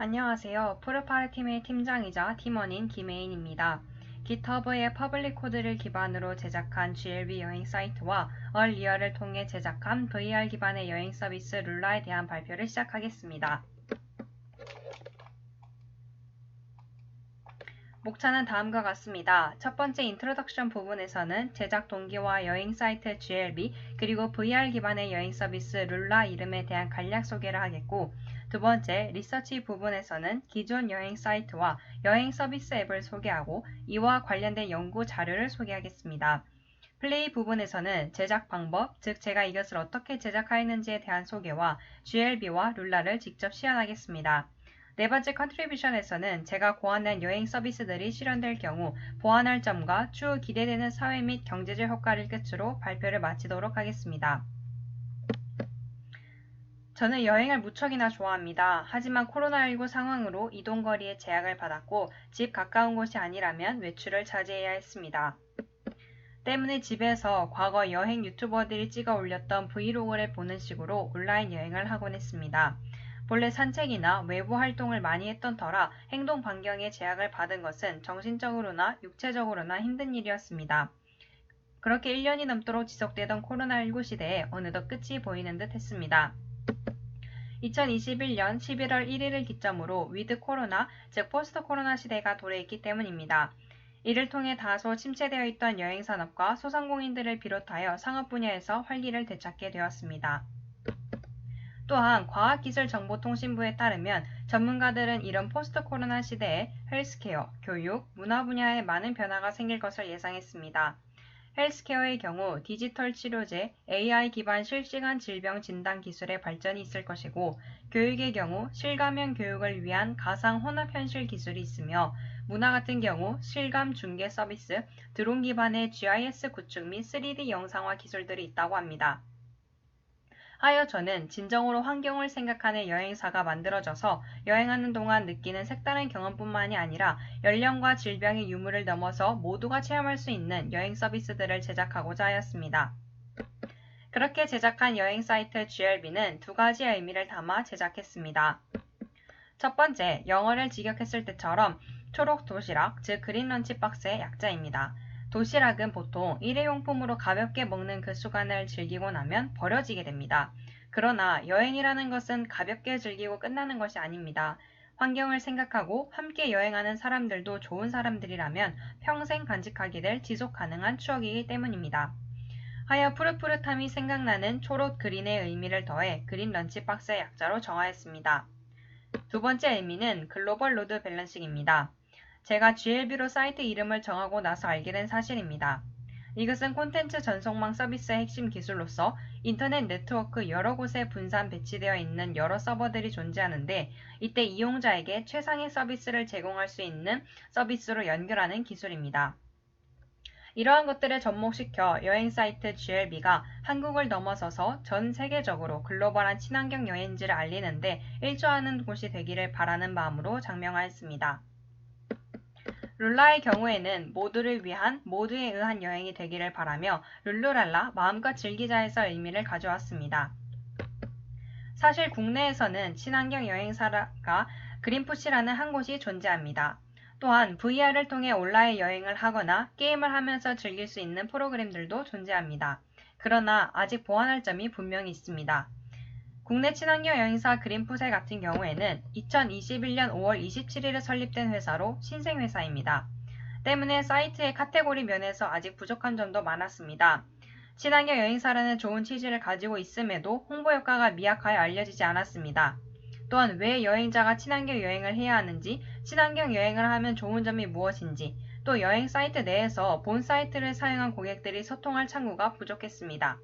안녕하세요. 푸르파르 팀의 팀장이자 팀원인 김혜인입니다. GitHub의 퍼블릭 코드를 기반으로 제작한 GLB 여행 사이트와 얼리얼을 통해 제작한 VR 기반의 여행 서비스 룰라에 대한 발표를 시작하겠습니다. 목차는 다음과 같습니다. 첫 번째 인트로덕션 부분에서는 제작 동기와 여행 사이트 GLB 그리고 VR 기반의 여행 서비스 룰라 이름에 대한 간략 소개를 하겠고, 두 번째 리서치 부분에서는 기존 여행 사이트와 여행 서비스 앱을 소개하고 이와 관련된 연구 자료를 소개하겠습니다. 플레이 부분에서는 제작 방법, 즉 제가 이것을 어떻게 제작하였는지에 대한 소개와 GLB와 룰라를 직접 시연하겠습니다. 네 번째 컨트리뷰션에서는 제가 고안한 여행 서비스들이 실현될 경우 보완할 점과 추후 기대되는 사회 및 경제적 효과를 끝으로 발표를 마치도록 하겠습니다. 저는 여행을 무척이나 좋아합니다. 하지만 코로나19 상황으로 이동거리에 제약을 받았고 집 가까운 곳이 아니라면 외출을 자제해야 했습니다. 때문에 집에서 과거 여행 유튜버들이 찍어 올렸던 브이로그를 보는 식으로 온라인 여행을 하곤 했습니다. 본래 산책이나 외부 활동을 많이 했던 터라 행동 반경에 제약을 받은 것은 정신적으로나 육체적으로나 힘든 일이었습니다. 그렇게 1년이 넘도록 지속되던 코로나19 시대에 어느덧 끝이 보이는 듯 했습니다. 2021년 11월 1일을 기점으로 위드 코로나, 즉 포스트 코로나 시대가 도래했기 때문입니다. 이를 통해 다소 침체되어 있던 여행산업과 소상공인들을 비롯하여 상업 분야에서 활기를 되찾게 되었습니다. 또한 과학기술정보통신부에 따르면 전문가들은 이런 포스트 코로나 시대에 헬스케어, 교육, 문화 분야에 많은 변화가 생길 것을 예상했습니다. 헬스케어의 경우 디지털 치료제, AI 기반 실시간 질병 진단 기술의 발전이 있을 것이고, 교육의 경우 실감형 교육을 위한 가상 혼합 현실 기술이 있으며, 문화 같은 경우 실감 중계 서비스, 드론 기반의 GIS 구축 및 3D 영상화 기술들이 있다고 합니다. 하여 저는 진정으로 환경을 생각하는 여행사가 만들어져서 여행하는 동안 느끼는 색다른 경험뿐만이 아니라 연령과 질병의 유무를 넘어서 모두가 체험할 수 있는 여행 서비스들을 제작하고자 하였습니다. 그렇게 제작한 여행 사이트 GLB는 두 가지의 의미를 담아 제작했습니다. 첫 번째, 영어를 직역했을 때처럼 초록 도시락, 즉 그린 런치 박스의 약자입니다. 도시락은 보통 일회용품으로 가볍게 먹는 그 순간을 즐기고 나면 버려지게 됩니다. 그러나 여행이라는 것은 가볍게 즐기고 끝나는 것이 아닙니다. 환경을 생각하고 함께 여행하는 사람들도 좋은 사람들이라면 평생 간직하게 될 지속 가능한 추억이기 때문입니다. 하여 푸릇푸릇함이 생각나는 초록 그린의 의미를 더해 그린 런치박스의 약자로 정하였습니다. 두 번째 의미는 글로벌 로드 밸런싱입니다. 제가 GLB로 사이트 이름을 정하고 나서 알게 된 사실입니다. 이것은 콘텐츠 전송망 서비스의 핵심 기술로서 인터넷 네트워크 여러 곳에 분산 배치되어 있는 여러 서버들이 존재하는데, 이때 이용자에게 최상의 서비스를 제공할 수 있는 서비스로 연결하는 기술입니다. 이러한 것들을 접목시켜 여행 사이트 GLB가 한국을 넘어서서 전 세계적으로 글로벌한 친환경 여행지를 알리는데 일조하는 곳이 되기를 바라는 마음으로 장명하였습니다. 룰라의 경우에는 모두를 위한 모두에 의한 여행이 되기를 바라며 룰루랄라 마음껏 즐기자에서 의미를 가져왔습니다. 사실 국내에서는 친환경 여행사가 그린푸시라는 한 곳이 존재합니다. 또한 VR을 통해 온라인 여행을 하거나 게임을 하면서 즐길 수 있는 프로그램들도 존재합니다. 그러나 아직 보완할 점이 분명히 있습니다. 국내 친환경 여행사 그린푸세 같은 경우에는 2021년 5월 27일에 설립된 회사로 신생회사입니다. 때문에 사이트의 카테고리 면에서 아직 부족한 점도 많았습니다. 친환경 여행사라는 좋은 취지를 가지고 있음에도 홍보 효과가 미약하여 알려지지 않았습니다. 또한 왜 여행자가 친환경 여행을 해야 하는지, 친환경 여행을 하면 좋은 점이 무엇인지, 또 여행 사이트 내에서 본 사이트를 사용한 고객들이 소통할 창구가 부족했습니다.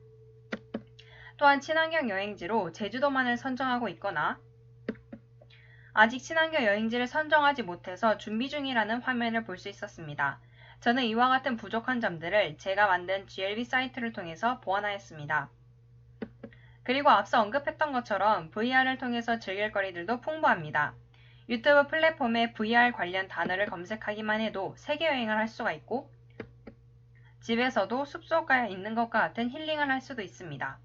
또한 친환경 여행지로 제주도만을 선정하고 있거나 아직 친환경 여행지를 선정하지 못해서 준비 중이라는 화면을 볼 수 있었습니다. 저는 이와 같은 부족한 점들을 제가 만든 GLB 사이트를 통해서 보완하였습니다. 그리고 앞서 언급했던 것처럼 VR을 통해서 즐길 거리들도 풍부합니다. 유튜브 플랫폼에 VR 관련 단어를 검색하기만 해도 세계여행을 할 수가 있고, 집에서도 숲속가에 있는 것과 같은 힐링을 할 수도 있습니다.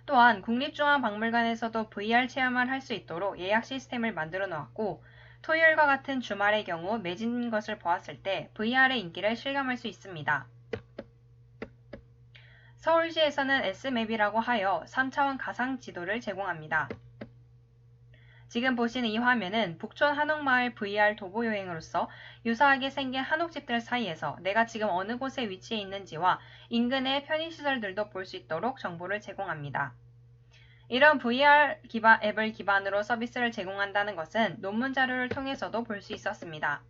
또한 국립중앙박물관에서도 VR 체험을 할 수 있도록 예약 시스템을 만들어 놓았고, 토요일과 같은 주말의 경우 매진 것을 보았을 때 VR의 인기를 실감할 수 있습니다. 서울시에서는 S맵이라고 하여 3차원 가상 지도를 제공합니다. 지금 보시는 이 화면은 북촌 한옥마을 VR 도보 여행으로서 유사하게 생긴 한옥집들 사이에서 내가 지금 어느 곳에 위치해 있는지와 인근의 편의시설들도 볼 수 있도록 정보를 제공합니다. 이런 VR 앱을 기반으로 서비스를 제공한다는 것은 논문 자료를 통해서도 볼 수 있었습니다.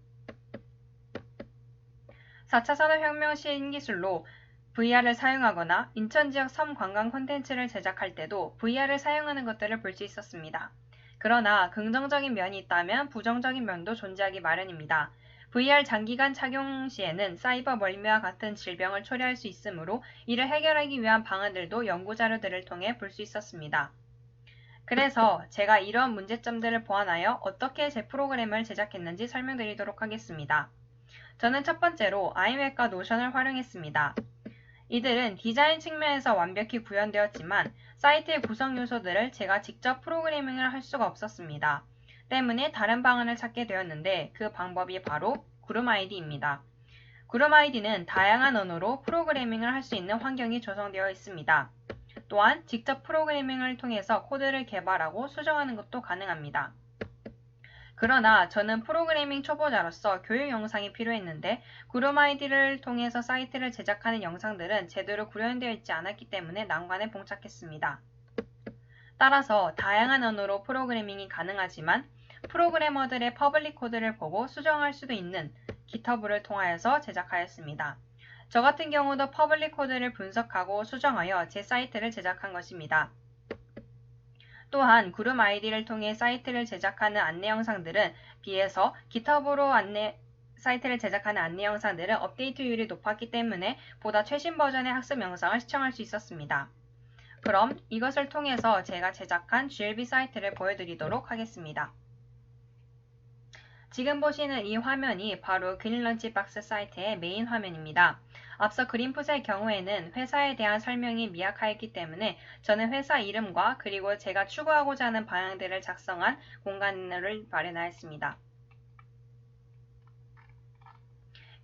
4차 산업혁명 신기술로 VR을 사용하거나 인천지역 섬 관광 콘텐츠를 제작할 때도 VR을 사용하는 것들을 볼 수 있었습니다. 그러나 긍정적인 면이 있다면 부정적인 면도 존재하기 마련입니다. VR 장기간 착용 시에는 사이버 멀미와 같은 질병을 초래할 수 있으므로 이를 해결하기 위한 방안들도 연구 자료들을 통해 볼 수 있었습니다. 그래서 제가 이러한 문제점들을 보완하여 어떻게 제 프로그램을 제작했는지 설명드리도록 하겠습니다. 저는 첫 번째로 아이맥과 노션을 활용했습니다. 이들은 디자인 측면에서 완벽히 구현되었지만 사이트의 구성 요소들을 제가 직접 프로그래밍을 할 수가 없었습니다. 때문에 다른 방안을 찾게 되었는데 그 방법이 바로 그룹아이디입니다. 그룹아이디는 다양한 언어로 프로그래밍을 할 수 있는 환경이 조성되어 있습니다. 또한 직접 프로그래밍을 통해서 코드를 개발하고 수정하는 것도 가능합니다. 그러나 저는 프로그래밍 초보자로서 교육 영상이 필요했는데 그룹아이디를 통해서 사이트를 제작하는 영상들은 제대로 구현되어 있지 않았기 때문에 난관에 봉착했습니다. 따라서 다양한 언어로 프로그래밍이 가능하지만 프로그래머들의 퍼블릭 코드를 보고 수정할 수도 있는 GitHub를 통하여서 제작하였습니다. 저 같은 경우도 퍼블릭 코드를 분석하고 수정하여 제 사이트를 제작한 것입니다. 또한 그룹 아이디를 통해 사이트를 제작하는 안내 영상들은 비해서 GitHub로 사이트를 제작하는 안내 영상들은 업데이트율이 높았기 때문에 보다 최신 버전의 학습 영상을 시청할 수 있었습니다. 그럼 이것을 통해서 제가 제작한 GLB 사이트를 보여드리도록 하겠습니다. 지금 보시는 이 화면이 바로 그린런치박스 사이트의 메인 화면입니다. 앞서 그린풋의 경우에는 회사에 대한 설명이 미약하였기 때문에 저는 회사 이름과 그리고 제가 추구하고자 하는 방향들을 작성한 공간을 마련하였습니다.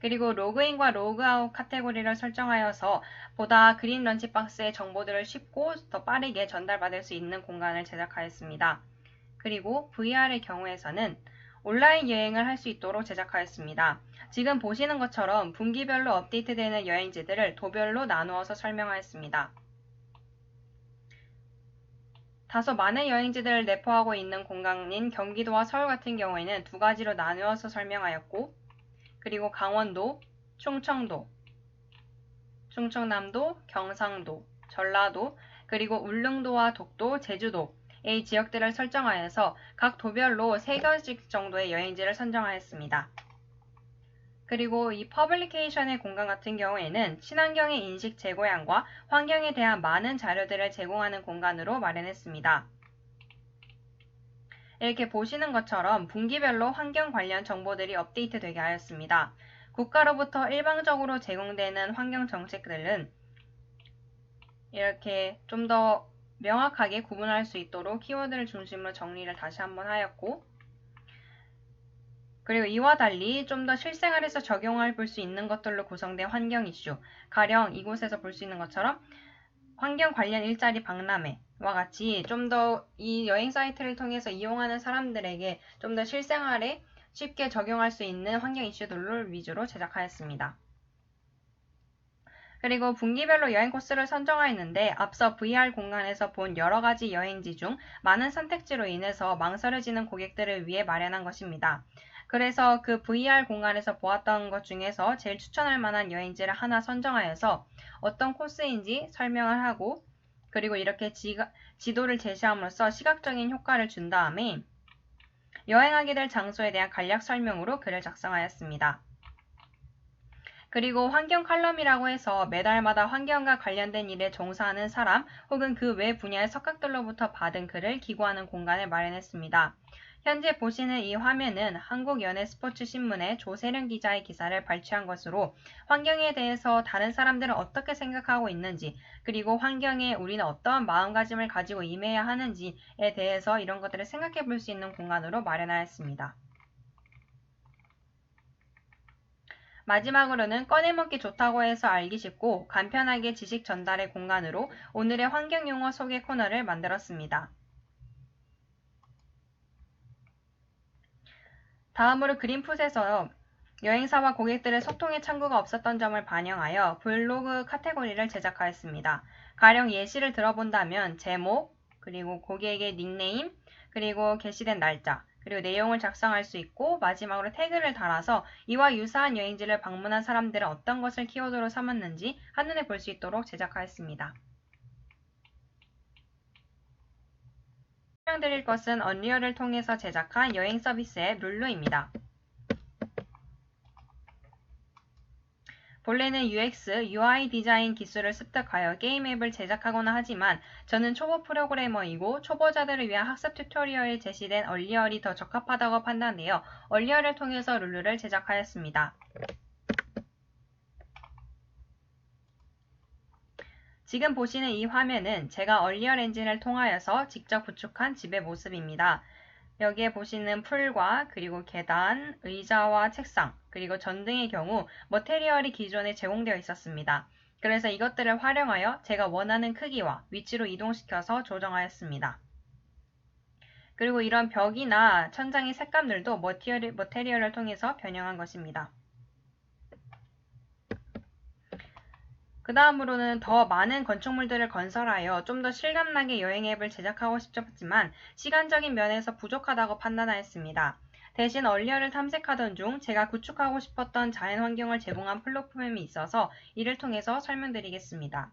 그리고 로그인과 로그아웃 카테고리를 설정하여서 보다 그린런치박스의 정보들을 쉽고 더 빠르게 전달받을 수 있는 공간을 제작하였습니다. 그리고 VR의 경우에서는 온라인 여행을 할 수 있도록 제작하였습니다. 지금 보시는 것처럼 분기별로 업데이트되는 여행지들을 도별로 나누어서 설명하였습니다. 다소 많은 여행지들을 내포하고 있는 공간인 경기도와 서울 같은 경우에는 두 가지로 나누어서 설명하였고, 그리고 강원도, 충청도, 충청남도, 경상도, 전라도, 그리고 울릉도와 독도, 제주도 의 지역들을 설정하여서 각 도별로 3개씩 정도의 여행지를 선정하였습니다. 그리고 이 퍼블리케이션의 공간 같은 경우에는 친환경의 인식 재고양과 환경에 대한 많은 자료들을 제공하는 공간으로 마련했습니다. 이렇게 보시는 것처럼 분기별로 환경 관련 정보들이 업데이트되게 하였습니다. 국가로부터 일방적으로 제공되는 환경 정책들은 이렇게 좀 더 명확하게 구분할 수 있도록 키워드를 중심으로 정리를 다시 한번 하였고, 그리고 이와 달리 좀 더 실생활에서 적용할 볼 수 있는 것들로 구성된 환경 이슈, 가령 이곳에서 볼 수 있는 것처럼 환경 관련 일자리 박람회와 같이 좀 더 이 여행 사이트를 통해서 이용하는 사람들에게 좀 더 실생활에 쉽게 적용할 수 있는 환경 이슈들을 위주로 제작하였습니다. 그리고 분기별로 여행 코스를 선정하였는데 앞서 VR 공간에서 본 여러가지 여행지 중 많은 선택지로 인해서 망설여지는 고객들을 위해 마련한 것입니다. 그래서 그 VR 공간에서 보았던 것 중에서 제일 추천할 만한 여행지를 하나 선정하여서 어떤 코스인지 설명을 하고, 그리고 이렇게 지도를 제시함으로써 시각적인 효과를 준 다음에 여행하게 될 장소에 대한 간략 설명으로 글을 작성하였습니다. 그리고 환경 칼럼이라고 해서 매달마다 환경과 관련된 일에 종사하는 사람 혹은 그 외 분야의 석학들로부터 받은 글을 기고하는 공간을 마련했습니다. 현재 보시는 이 화면은 한국연예스포츠신문의 조세련 기자의 기사를 발췌한 것으로 환경에 대해서 다른 사람들은 어떻게 생각하고 있는지, 그리고 환경에 우리는 어떠한 마음가짐을 가지고 임해야 하는지에 대해서 이런 것들을 생각해 볼 수 있는 공간으로 마련하였습니다. 마지막으로는 꺼내먹기 좋다고 해서 알기 쉽고 간편하게 지식 전달의 공간으로 오늘의 환경용어 소개 코너를 만들었습니다. 다음으로 그린풋에서 여행사와 고객들의 소통의 창구가 없었던 점을 반영하여 블로그 카테고리를 제작하였습니다. 가령 예시를 들어본다면 제목, 그리고 고객의 닉네임, 그리고 게시된 날짜, 그리고 내용을 작성할 수 있고 마지막으로 태그를 달아서 이와 유사한 여행지를 방문한 사람들은 어떤 것을 키워드로 삼았는지 한눈에 볼 수 있도록 제작하였습니다. 설명드릴 것은 언리얼을 통해서 제작한 여행 서비스 앱 룰루입니다. 본래는 UX, UI 디자인 기술을 습득하여 게임 앱을 제작하거나 하지만 저는 초보 프로그래머이고 초보자들을 위한 학습 튜토리얼에 제시된 얼리얼이 더 적합하다고 판단되어 얼리얼을 통해서 룰루를 제작하였습니다. 지금 보시는 이 화면은 제가 얼리얼 엔진을 통하여서 직접 구축한 집의 모습입니다. 여기에 보시는 풀과 그리고 계단, 의자와 책상, 그리고 전등의 경우 머테리얼이 기존에 제공되어 있었습니다. 그래서 이것들을 활용하여 제가 원하는 크기와 위치로 이동시켜서 조정하였습니다. 그리고 이런 벽이나 천장의 색감들도 머테리얼을 통해서 변형한 것입니다. 그 다음으로는 더 많은 건축물들을 건설하여 좀 더 실감나게 여행 앱을 제작하고 싶었지만 시간적인 면에서 부족하다고 판단하였습니다. 대신 얼리얼을 탐색하던 중 제가 구축하고 싶었던 자연환경을 제공한 플랫폼이 있어서 이를 통해서 설명드리겠습니다.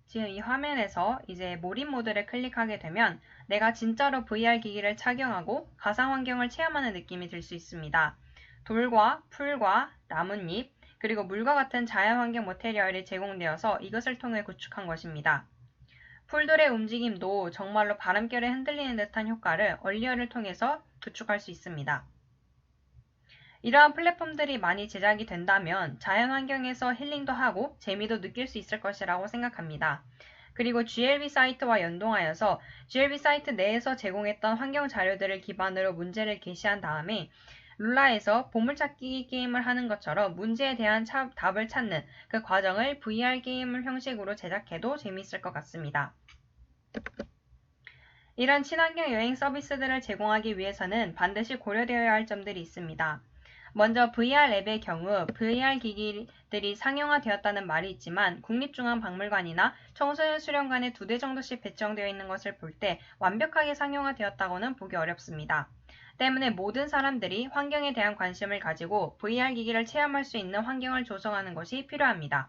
지금 이 화면에서 이제 몰입 모드를 클릭하게 되면 내가 진짜로 VR 기기를 착용하고 가상환경을 체험하는 느낌이 들 수 있습니다. 돌과 풀과 나뭇잎, 그리고 물과 같은 자연환경 머테리얼이 제공되어서 이것을 통해 구축한 것입니다. 풀들의 움직임도 정말로 바람결에 흔들리는 듯한 효과를 얼리얼을 통해서 구축할 수 있습니다. 이러한 플랫폼들이 많이 제작이 된다면 자연환경에서 힐링도 하고 재미도 느낄 수 있을 것이라고 생각합니다. 그리고 GLB 사이트와 연동하여서 GLB 사이트 내에서 제공했던 환경 자료들을 기반으로 문제를 게시한 다음에 룰라에서 보물찾기 게임을 하는 것처럼 문제에 대한 답을 찾는 그 과정을 VR 게임 형식으로 제작해도 재미있을 것 같습니다. 이런 친환경 여행 서비스들을 제공하기 위해서는 반드시 고려되어야 할 점들이 있습니다. 먼저 VR 앱의 경우 VR 기기들이 상용화되었다는 말이 있지만 국립중앙박물관이나 청소년 수련관에 2대 정도씩 배정되어 있는 것을 볼 때 완벽하게 상용화되었다고는 보기 어렵습니다. 때문에 모든 사람들이 환경에 대한 관심을 가지고 VR 기기를 체험할 수 있는 환경을 조성하는 것이 필요합니다.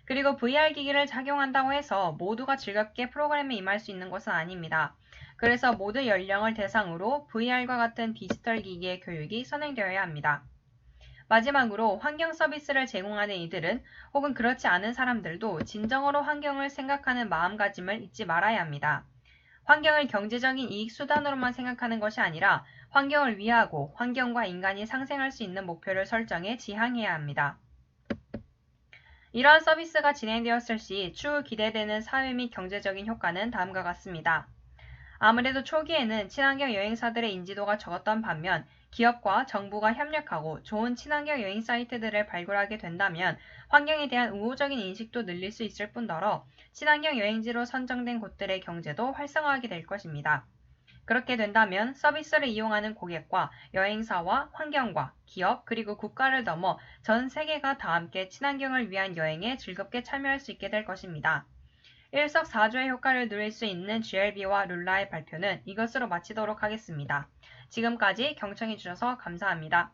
그리고 VR 기기를 착용한다고 해서 모두가 즐겁게 프로그램에 임할 수 있는 것은 아닙니다. 그래서 모든 연령을 대상으로 VR과 같은 디지털 기기의 교육이 선행되어야 합니다. 마지막으로 환경 서비스를 제공하는 이들은 혹은 그렇지 않은 사람들도 진정으로 환경을 생각하는 마음가짐을 잊지 말아야 합니다. 환경을 경제적인 이익 수단으로만 생각하는 것이 아니라 환경을 위하고 환경과 인간이 상생할 수 있는 목표를 설정해 지향해야 합니다. 이러한 서비스가 진행되었을 시 추후 기대되는 사회 및 경제적인 효과는 다음과 같습니다. 아무래도 초기에는 친환경 여행사들의 인지도가 적었던 반면 기업과 정부가 협력하고 좋은 친환경 여행 사이트들을 발굴하게 된다면 환경에 대한 우호적인 인식도 늘릴 수 있을 뿐더러 친환경 여행지로 선정된 곳들의 경제도 활성화하게 될 것입니다. 그렇게 된다면 서비스를 이용하는 고객과 여행사와 환경과 기업 그리고 국가를 넘어 전 세계가 다 함께 친환경을 위한 여행에 즐겁게 참여할 수 있게 될 것입니다. 일석사조의 효과를 누릴 수 있는 GLB와 룰라의 발표는 이것으로 마치도록 하겠습니다. 지금까지 경청해 주셔서 감사합니다.